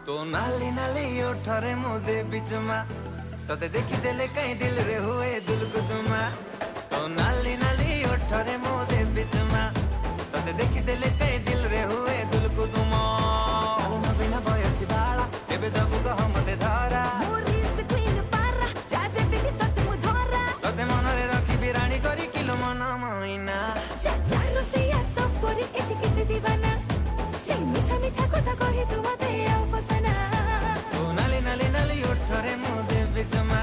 तो नाली नाली ओठरे मोदे बिचमा तते देखी देले कहीं दिल रे हुए दुलकुदुमा। तो नाली नाली ओठरे मोदे बिचमा तते देखी देले कहीं दिल रे हुए दुलकुदुमा। आलो बिना बयसी बाला एबे दबु कह मते धरा तते मनरे रखी बिराणी करी किलो मन मइना। नाली नाली नाली ओठरे मोदे बिचमा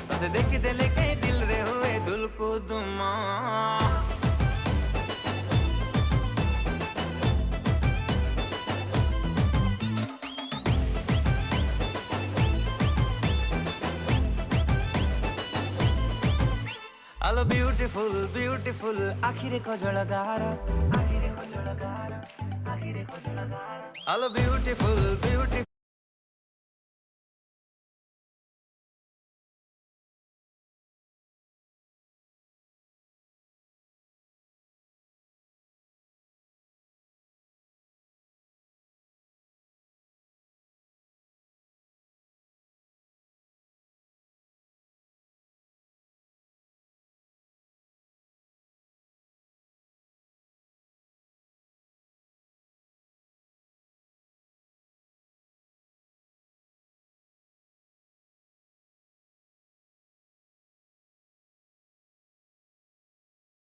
तते देखी देले कहीं दिल रे हुए दुलकुदुमा। आलो ब्यूटीफुल ब्यूटीफुल आखिरे कजळ गार आलो ब्यूटीफुल ब्यूटीफुल